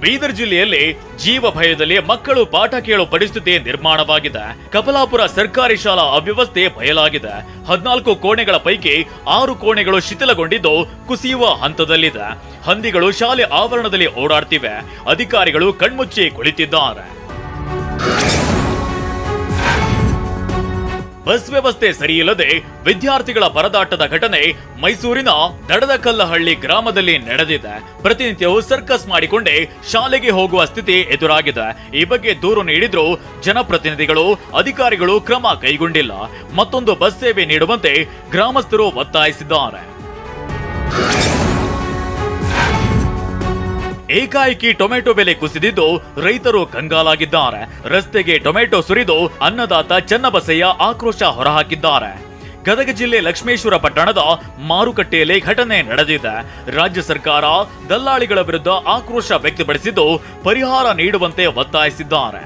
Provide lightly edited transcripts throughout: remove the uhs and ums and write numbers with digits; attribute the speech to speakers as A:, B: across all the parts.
A: ಬೀದರ್ ಜಿಲ್ಲೆಯಲ್ಲಿ ಜೀವ ಭಯದಲ್ಲಿ ಮಕ್ಕಳು ಪಾಠ ಕೇಳೋ ಪರಿಸ್ಥಿತಿ ನಿರ್ಮಾಣವಾಗಿದೆ. ಕಪಲಾಪುರ ಸರ್ಕಾರಿ ಶಾಲಾ ಅವ್ಯವಸ್ಥೆ ಬಯಲಾಗಿದೆ. 14 ಕೋಣೆಗಳ ಪೈಕಿ 6 ಕೋಣೆಗಳು ಶಿಥಿಲಗೊಂಡಿದ್ದು ಕುಸಿಯುವ ಹಂತದಲ್ಲಿದೆ. ಹಂದಿಗಳು ಶಾಲೆ ಆವರಣದಲ್ಲಿ ಓಡಾಡ್ತಿವೆ. ಅಧಿಕಾರಿಗಳು ಕಣ್ಮುಚ್ಚಿ ಕುಳಿತಿದ್ದಾರೆ. ಬಸ್ ವ್ಯವಸ್ಥೆ ಸರಿಯಿಲ್ಲದೆ ವಿದ್ಯಾರ್ಥಿಗಳ ಪರದಾಟದ ಘಟನೆ ಮೈಸೂರಿನ ದಡದಕಲ್ಲಹಳ್ಳಿ ಗ್ರಾಮದಲ್ಲಿ ನಡೆದಿದೆ. ಪ್ರತಿನಿತ್ಯವೂ ಸರ್ಕಸ್ ಮಾಡಿಕೊಂಡೇ ಶಾಲೆಗೆ ಹೋಗುವ ಸ್ಥಿತಿ ಎದುರಾಗಿದೆ. ಈ ಬಗ್ಗೆ ದೂರು ನೀಡಿದ್ರೂ ಜನಪ್ರತಿನಿಧಿಗಳು ಅಧಿಕಾರಿಗಳು ಕ್ರಮ ಕೈಗೊಂಡಿಲ್ಲ. ಮತ್ತೊಂದು ಬಸ್ ಸೇವೆ ನೀಡುವಂತೆ ಗ್ರಾಮಸ್ಥರು ಒತ್ತಾಯಿಸಿದ್ದಾರೆ. ಏಕಾಏಕಿ ಟೊಮೆಟೊ ಬೆಲೆ ಕುಸಿದಿದ್ದು ರೈತರು ಕಂಗಾಲಾಗಿದ್ದಾರೆ. ರಸ್ತೆಗೆ ಟೊಮೆಟೊ ಸುರಿದು ಅನ್ನದಾತ ಚನ್ನಬಸಯ್ಯ ಆಕ್ರೋಶ ಹೊರಹಾಕಿದ್ದಾರೆ. ಗದಗ ಜಿಲ್ಲೆ ಲಕ್ಷ್ಮೇಶ್ವರ ಪಟ್ಟಣದ ಮಾರುಕಟ್ಟೆಯಲ್ಲಿ ಘಟನೆ ನಡೆದಿದೆ. ರಾಜ್ಯ ಸರ್ಕಾರ ದಲ್ಲಾಳಿಗಳ ವಿರುದ್ಧ ಆಕ್ರೋಶ ವ್ಯಕ್ತಪಡಿಸಿದ್ದು ಪರಿಹಾರ ನೀಡುವಂತೆ ಒತ್ತಾಯಿಸಿದ್ದಾರೆ.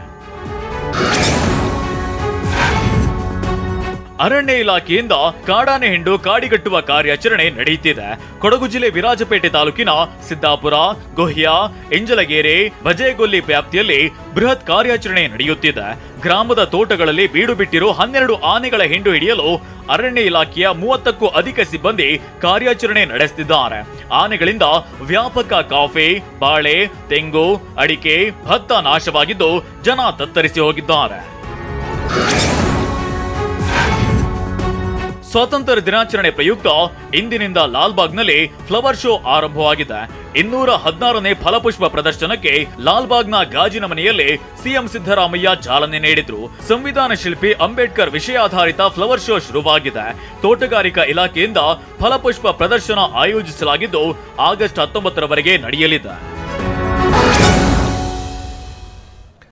A: ಅರಣ್ಯ ಇಲಾಖೆಯಿಂದ ಕಾಡಾನೆ ಹಿಂಡು ಕಾಡಿಗಟ್ಟುವ ಕಾರ್ಯಾಚರಣೆ ನಡೆಯುತ್ತಿದೆ. ಕೊಡಗು ಜಿಲ್ಲೆ ವಿರಾಜಪೇಟೆ ತಾಲೂಕಿನ ಸಿದ್ದಾಪುರ, ಗೊಹ್ಯ, ಎಂಜಲಗೇರೆ, ಬಜೇಗೊಲ್ಲಿ ವ್ಯಾಪ್ತಿಯಲ್ಲಿ ಬೃಹತ್ ಕಾರ್ಯಾಚರಣೆ ನಡೆಯುತ್ತಿದೆ. ಗ್ರಾಮದ ತೋಟಗಳಲ್ಲಿ ಬೀಡು ಬಿಟ್ಟಿರೋ 12 ಆನೆಗಳ ಹಿಂಡು ಹಿಡಿಯಲು ಅರಣ್ಯ ಇಲಾಖೆಯ 30ಕ್ಕೂ ಅಧಿಕ ಸಿಬ್ಬಂದಿ ಕಾರ್ಯಾಚರಣೆ ನಡೆಸುತ್ತಿದ್ದಾರೆ. ಆನೆಗಳಿಂದ ವ್ಯಾಪಕ ಕಾಫಿ, ಬಾಳೆ, ತೆಂಗು, ಅಡಿಕೆ, ಭತ್ತ ನಾಶವಾಗಿದ್ದು ಜನ ತತ್ತರಿಸಿ ಹೋಗಿದ್ದಾರೆ. ಸ್ವಾತಂತ್ರ್ಯ ದಿನಾಚರಣೆ ಪ್ರಯುಕ್ತ ಇಂದಿನಿಂದ ಲಾಲ್ಬಾಗ್ನಲ್ಲಿ ಫ್ಲವರ್ ಶೋ ಆರಂಭವಾಗಿದೆ. 216ನೇ ಫಲಪುಷ್ಪ ಪ್ರದರ್ಶನಕ್ಕೆ ಲಾಲ್ಬಾಗ್ನ ಗಾಜಿನ ಮನೆಯಲ್ಲಿ ಸಿಎಂ ಸಿದ್ದರಾಮಯ್ಯ ಚಾಲನೆ ನೀಡಿದ್ರು. ಸಂವಿಧಾನ ಶಿಲ್ಪಿ ಅಂಬೇಡ್ಕರ್ ವಿಷಯಾಧಾರಿತ ಫ್ಲವರ್ ಶೋ ಶುರುವಾಗಿದೆ. ತೋಟಗಾರಿಕಾ ಇಲಾಖೆಯಿಂದ ಫಲಪುಷ್ಪ ಪ್ರದರ್ಶನ ಆಯೋಜಿಸಲಾಗಿದ್ದು ಆಗಸ್ಟ್ 19ರವರೆಗೆ ನಡೆಯಲಿದೆ.